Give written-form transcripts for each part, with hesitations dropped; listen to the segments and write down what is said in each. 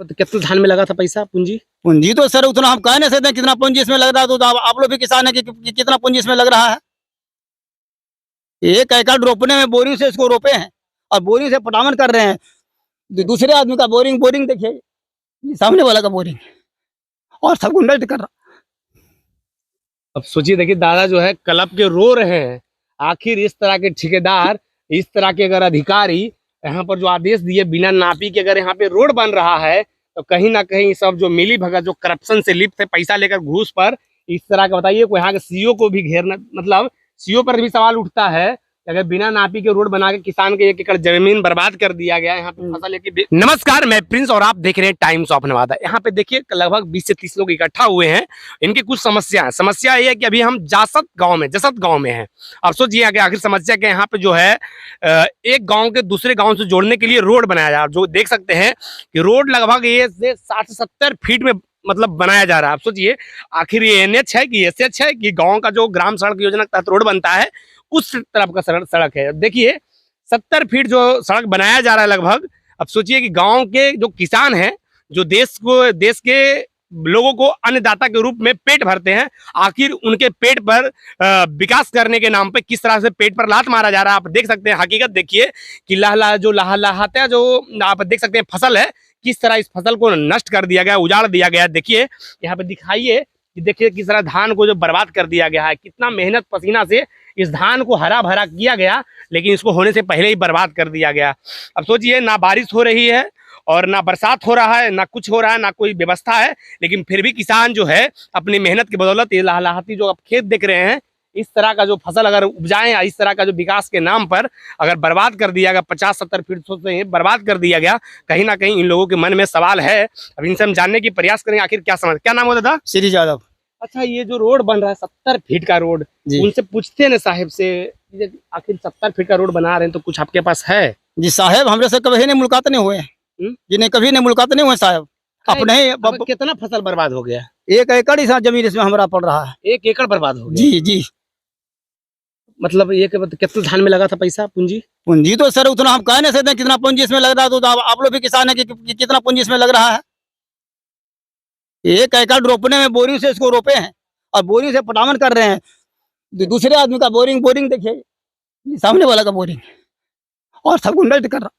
तो कितना धान में लगा था पैसा पूंजी? पूंजी तो सर उतना हम कह नहीं सकते कितना पूंजी इसमें लग रहा है, तो आप लोग भी किसान है कि कितना पूंजी इसमें लग रहा है। 1 एकड़ रोपने में बोरिंग से इसको रोपे हैं और बोरिंग से पटावन कर रहे हैं। दूसरे आदमी का बोरिंग देखिए, सामने वाला का बोरिंग, और सब गुंडा कर रहा। अब सोचिए, देखिए दादा जो है कलप के रो रहे हैं। आखिर इस तरह के ठेकेदार, इस तरह के अगर अधिकारी यहाँ पर जो आदेश दिए बिना नापी के अगर यहाँ पे रोड बन रहा है, तो कहीं ना कहीं सब जो मिली भगत, जो करप्शन से लिप्त है, पैसा लेकर घूस पर, इस तरह का बताइए कोई यहाँ के सीईओ को भी घेरना, मतलब सीईओ पर भी सवाल उठता है कि अगर बिना नापी के रोड बना के किसान के 1 एकड़ जमीन बर्बाद कर दिया गया यहाँ पे फसल लेके। नमस्कार, मैं प्रिंस और आप देख रहे हैं टाइम्स ऑफ नवादा। यहाँ पे देखिए लगभग 20 से 30 लोग इकट्ठा हुए हैं। इनकी कुछ समस्या ये है कि अभी हम जसत गांव में हैं। अब सोचिए कि आखिर समस्या के यहाँ पे जो है एक गांव के दूसरे गांव से जोड़ने के लिए रोड बनाया जा रहा है। जो देख सकते हैं कि रोड लगभग ये 60 से 70 फीट में मतलब बनाया जा रहा है। आप सोचिए आखिर ये NH है कि SH है कि गांव का जो ग्राम सड़क योजना के तहत रोड बनता है उस तरफ का सड़क है। देखिए 70 फीट जो सड़क बनाया जा रहा है लगभग। अब सोचिए कि गांव के जो किसान हैं, जो देश के लोगों को अन्नदाता के रूप में पेट भरते हैं, आखिर उनके पेट पर विकास करने के नाम पे किस तरह से पेट पर लात मारा जा रहा है। आप देख सकते हैं, हकीकत देखिए कि लहलहाते जो आप देख सकते हैं फसल है, किस तरह इस फसल को नष्ट कर दिया गया, उजाड़ दिया गया। देखिए यहाँ पे दिखाइए कि देखिए किस तरह धान को जो बर्बाद कर दिया गया है, कितना मेहनत पसीना से इस धान को हरा भरा किया गया, लेकिन इसको होने से पहले ही बर्बाद कर दिया गया। अब सोचिए ना बारिश हो रही है और ना बरसात हो रहा है, ना कुछ हो रहा है, ना कोई व्यवस्था है, लेकिन फिर भी किसान जो है अपनी मेहनत की बदौलत ये लहलहाती जो आप खेत देख रहे हैं, इस तरह का जो फसल अगर उपजाएं या इस तरह का जो विकास के नाम पर अगर बर्बाद कर दिया गया, 50-70 फीट से बर्बाद कर दिया गया, कहीं ना कहीं इन लोगों के मन में सवाल है। अब इनसे हम जानने की प्रयास करेंगे आखिर क्या नाम होता था? श्री यादव। अच्छा, ये जो रोड बन रहा है 70 फीट का रोड, उनसे पूछते हैं ना साहिब से, आखिर 70 फीट का रोड बना रहे हैं तो कुछ आपके पास है? जी साहब, हमरे से कभी नहीं मुलाकात नहीं हुए, जिन्हें कभी नहीं मुलाकात नहीं हुए साहब। अपने ही कितना फसल बर्बाद हो गया? 1 एकड़ ही जमीन इसमें हमारा पड़ रहा है। 1 एकड़ बर्बाद हो गया? जी। मतलब ये कितना धान में लगा था पैसा पूंजी? तो सर उतना हम कह नहीं सकते कितना पूंजी इसमें लग रहा है, तो आप लोग भी किसान है कि कितना पूंजी इसमें लग रहा है। 1 एकड़ रोपने में बोरिंग से इसको रोपे हैं और बोरिंग से पटावन कर रहे हैं। दूसरे आदमी का बोरिंग देखिए, सामने वाला का बोरिंग, और सब गुंडा कर रहा।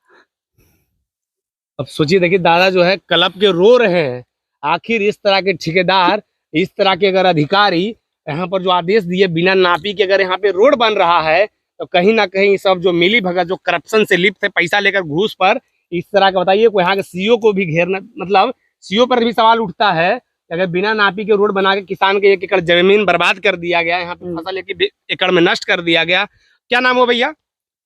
अब सोचिए, देखिए दादा जो है कलप के रो रहे हैं। आखिर इस तरह के ठेकेदार, इस तरह के अगर अधिकारी यहाँ पर जो आदेश दिए बिना नापी के अगर यहाँ पे रोड बन रहा है, तो कहीं ना कहीं सब जो मिली भगत, जो करप्शन से लिप्त है, पैसा लेकर घूस पर, इस तरह का बताइए कोई यहाँ के सीईओ को भी घेरना, मतलब सीईओ पर भी सवाल उठता है कि अगर बिना नापी के रोड बना के किसान के 1 एकड़ जमीन बर्बाद कर दिया गया, यहाँ पे फसल 1 एकड़ में नष्ट कर दिया गया। क्या नाम हो भैया?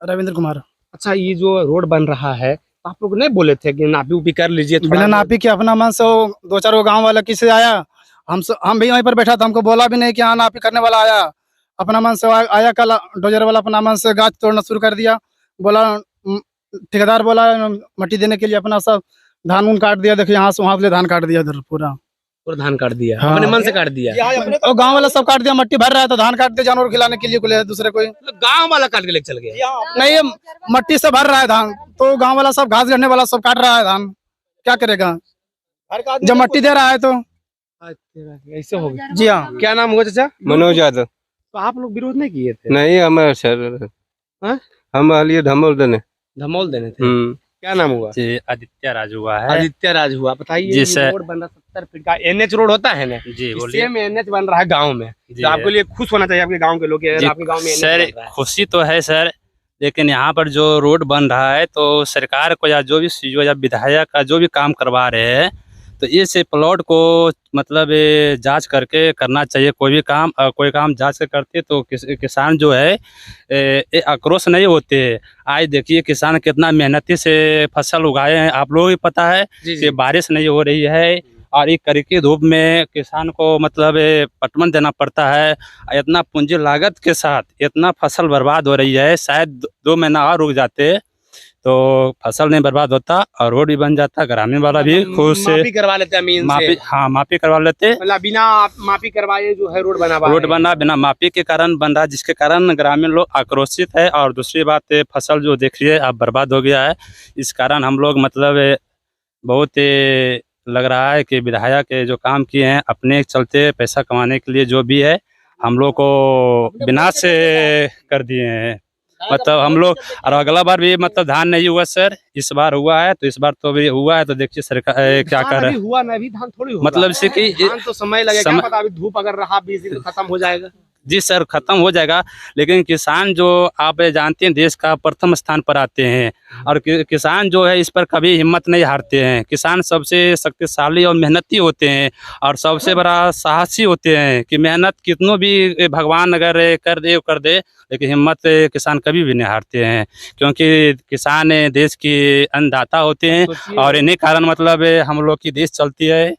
रविंद्र कुमार। अच्छा, ये जो रोड बन रहा है, आप लोग नहीं बोले थे कि नापी उपी कर लीजिए? बिना नापी के अपना मन से 2-4 गाँव वाला किसे आया, हम भी वहीं पर बैठा था, हमको बोला भी नहीं कि हाँ नापी करने वाला आया। अपना मन से आया, कल डोजर वाला अपना मन से गाछ तोड़ना शुरू कर दिया। बोला ठेकेदार बोला मट्टी देने के लिए अपना सब धान काट दिया। देखिए यहाँ से वहाँ से धान काट दिया, उधर पूरा धान काट दिया। हाँ। अपने मन से काट दिया और गांव वाला सब काट दिया। मट्टी भर रहा है तो धान काट दिया, जानवर खिलाने के लिए दूसरे कोई गांव वाला काट के लेके चल गया? नहीं, मट्टी से भर रहा है धान, तो गांव वाला सब घास गढ़ने वाला सब काट रहा है धान। क्या करेगा जब मट्टी दे रहा है तो? ऐसे हो गया। जी हाँ। क्या नाम हुआ चाचा? मनोज यादव। तो आप लोग विरोध नहीं किए थे? नहीं, हमारे सर हम धमोल देने थे। क्या नाम हुआ? जी आदित्य राज हुआ है। आदित्य राज हुआ। बताइए, जी सर। रोड बन रहा 70 फीट का NH रोड होता है ना? जी बोलिए। सेम NH बन रहा है गांव में, तो आपके लिए खुश होना चाहिए, आपके गांव के लोग, आपके गांव में NH सर बन रहा है। खुशी तो है सर, लेकिन यहाँ पर जो रोड बन रहा है तो सरकार को या जो भी सीईओ या विधायक का जो भी काम करवा रहे हैं, तो इस प्लॉट को मतलब जांच करके करना चाहिए। कोई काम जांच के करते तो किसान जो है आक्रोश नहीं होते। आज देखिए किसान कितना मेहनती से फसल उगाए हैं। आप लोगों को पता है कि बारिश नहीं हो रही है और एक कड़की धूप में किसान को मतलब पटवन देना पड़ता है। इतना पूंजी लागत के साथ इतना फसल बर्बाद हो रही है। शायद 2 महीना और रुक जाते तो फसल नहीं बर्बाद होता और रोड भी बन जाता। ग्रामीण वाला भी खुद से मापी करवा लेते हैं, मापी करवा लेते। मतलब बिना मापी करवाए जो है रोड बना बिना मापी के कारण बन रहा, जिसके कारण ग्रामीण लोग आक्रोशित है। और दूसरी बात फसल जो देखिए अब बर्बाद हो गया है। इस कारण हम लोग मतलब बहुत लग रहा है कि विधायक के जो काम किए हैं अपने चलते पैसा कमाने के लिए जो भी है हम लोग को विनाश से कर दिए हैं। मतलब हम लोग और अगला बार भी मतलब धान नहीं हुआ सर, इस बार हुआ है तो इस बार तो भी हुआ है तो देखिए सरकार क्या कर रहा है। हुआ ना, अभी धान थोड़ी होगा। मतलब से कि धान तो समय लगेगा, क्या पता अभी धूप अगर रहा 20 दिन खत्म हो जाएगा। जी सर खत्म हो जाएगा, लेकिन किसान जो आप जानते हैं देश का प्रथम स्थान पर आते हैं और किसान जो है इस पर कभी हिम्मत नहीं हारते हैं। किसान सबसे शक्तिशाली और मेहनती होते हैं और सबसे बड़ा साहसी होते हैं कि मेहनत कितनों भी भगवान अगर कर दे लेकिन हिम्मत किसान कभी भी नहीं हारते हैं, क्योंकि किसान देश के अन्नदाता होते हैं और इन्हीं कारण मतलब हम लोग की देश चलती है।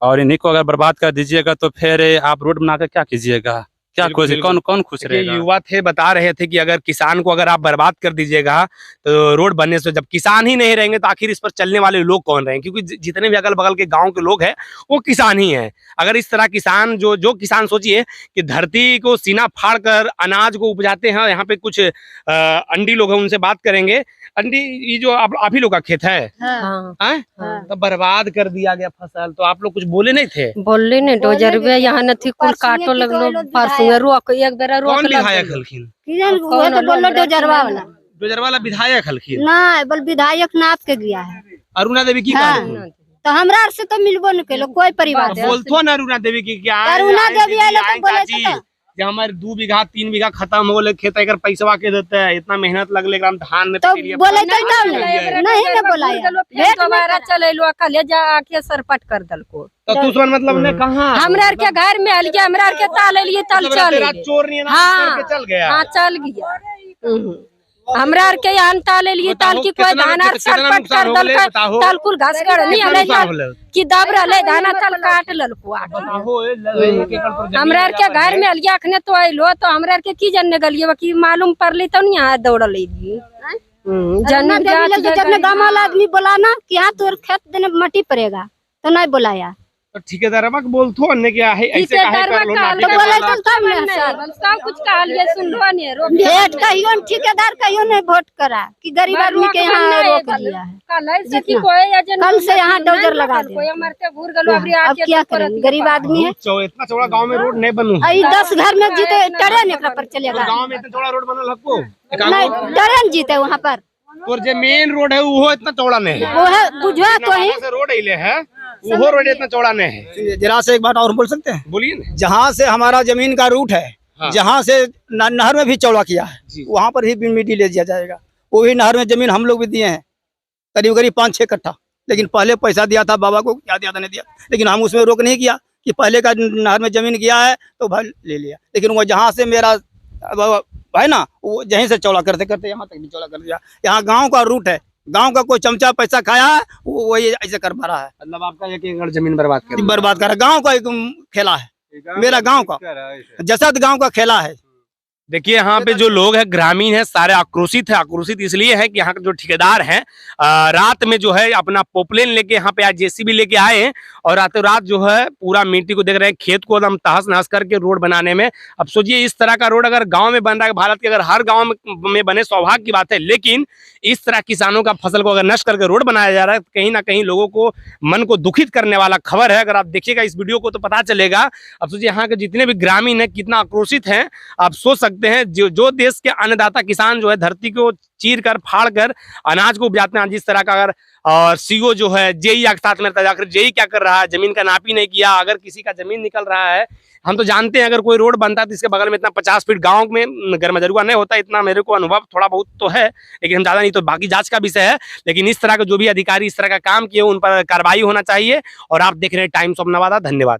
और इन्हीं को अगर बर्बाद कर दीजिएगा तो फिर आप रोड बनाकर क्या कीजिएगा, क्या खुश, कौन खुश रहेगा। युवा थे बता रहे थे कि अगर किसान को अगर आप बर्बाद कर दीजिएगा तो रोड बनने से, जब किसान ही नहीं रहेंगे तो आखिर इस पर चलने वाले लोग कौन रहेंगे, क्योंकि जितने भी अगल बगल के गांव के लोग हैं वो किसान ही हैं। अगर इस तरह किसान जो किसान सोचिए कि धरती को सीना फाड़ कर अनाज को उपजाते हैं, यहाँ पे कुछ अंडी लोग हैं उनसे बात करेंगे। अंडी ये जो आप ही लोग का खेत है, तो बर्बाद कर दिया गया फसल, तो आप लोग कुछ बोले नहीं थे? बोले ने डोजर में यहाँ नथी कुल काटो लगलो परसों रोक एक बेरा रोक कौन विधायक हलखिन? वो तो बोलो डोजरवा वाला, डोजरवा वाला विधायक हलखिन ना बोल विधायक नाप के गया है। अरुणा देवी की हाँ। तो हमरा से तो मिलबो न केलो कोई परिवार से। बोलतो ना अरुणा देवी की क्या? अरुणा देवी आए तो बोले तो कि हमारे 2 बीघा 3 बीघा खत्म हो गए खेत, अगर पैसा के देते हैं इतना मेहनत लगले हम धान में तो बोले तो नहीं ना बोलाया दोबारा चले लो कल जा आके सरपट कर दल को। तो दूसरा मतलब ने कहा हमरा के घर में आल गया, हमरा के ताल लिए ताल चल चोर नहीं ना करके चल गया। हाँ चल गया हमरा के यहाँ ताल लिए ताल की कोई धाना सरपट कर दल ताल कुल घास गड़ नहीं हले कि दब रहले धाना ताल काट ललको हमरा के घर में अलगिया अखने तो आइलो तो हमरा के की जानने गलिए कि मालूम पड़ली तो नहीं यहाँ दौड़ ले जन्नत जब गाँव वाला आदमी बोला ना कि यहाँ तोर खेत देने मट्टी पड़ेगा तो नहीं बुलाया। तो ठेकेदार बोलतो अन्य क्या है ऐसे काहे कर लो ना, तो बोले तो तब ना सब कुछ कहा लिए सुन लो नहीं भेंट कहियो ठेकेदार कहियो नहीं वोट करा कि गरीब आदमी के यहाँ रोक दिया है। कल से यहाँ डोजर लगा दे, अब क्या करें गरीब आदमी है। इतना चौड़ा गांव में रोड नहीं बनू, 10 घर में जीते ट्रेन एक पर चलेगा, गांव में इतना चौड़ा रोड बनल हको नहीं ट्रेन जीते वहाँ पर। और जो मेन रोड है वो इतना चौड़ा नहीं है, वो है बुझवा तो ही रोड हिले है वो रोड इतना चौड़ा नहीं है। जरा से एक बात और बोल सकते हैं? बोलिए ना। जहाँ से हमारा जमीन का रूट है, हाँ। जहाँ से नहर में भी चौड़ा किया है वहाँ पर ही मिट्टी ले दिया जाएगा। वही नहर में जमीन हम लोग भी दिए हैं करीब 5-6 कट्ठा, लेकिन पहले पैसा दिया था बाबा को, क्या दिया था नहीं दिया, लेकिन हम उसमें रोक नहीं किया कि पहले का नहर में जमीन गया है तो भाई ले लिया। लेकिन वो जहाँ से मेरा है ना वो यहीं से चौड़ा करते करते यहाँ तक भी चौड़ा कर दिया। यहाँ गाँव का रूट है, गांव का कोई चमचा पैसा खाया है वो वही ऐसे कर पा रहा है। मतलब आपका 1 एकड़ जमीन बर्बाद कर रहा, गांव का एक खेला है, मेरा गांव का जसद गांव का खेला है। देखिए यहाँ पे जो लोग हैं ग्रामीण है सारे आक्रोशित है। आक्रोशित इसलिए है कि यहाँ के जो ठेकेदार हैं रात में जो है अपना पोपलेन लेके यहाँ पे आज जेसीबी लेके आए हैं और रातों रात जो है पूरा मिट्टी को देख रहे हैं, खेत को एकदम तहस नहस करके रोड बनाने में। अब सोचिए इस तरह का रोड अगर गांव में बन रहा है, भारत के अगर हर गांव में बने सौभाग्य की बात है, लेकिन इस तरह किसानों का फसल को अगर नष्ट करके रोड बनाया जा रहा है तो कहीं ना कहीं लोगों को मन को दुखित करने वाला खबर है। अगर आप देखिएगा इस वीडियो को तो पता चलेगा। अब सोचिए यहाँ के जितने भी ग्रामीण है कितना आक्रोशित हैं, आप सोच सकते हैं। जो देश के अन्नदाता किसान जो है धरती को चीर कर फाड़ कर अनाज को उपजाते हैं, जिस तरह का अगर और सीओ जो है जेई के साथ में रहता है, आखिर जेई क्या कर रहा है, जमीन का नापी नहीं किया। अगर किसी का जमीन निकल रहा है, हम तो जानते हैं अगर कोई रोड बनता है तो इसके बगल में इतना 50 फीट गांव में गरमजरुआ नहीं होता, इतना मेरे को अनुभव थोड़ा बहुत तो है, लेकिन हम ज्यादा नहीं, तो बाकी जांच का विषय है। लेकिन इस तरह के जो भी अधिकारी इस तरह का काम किए उन पर कार्रवाई होना चाहिए। और आप देख रहे हैं टाइम्स ऑफ नवादा। धन्यवाद।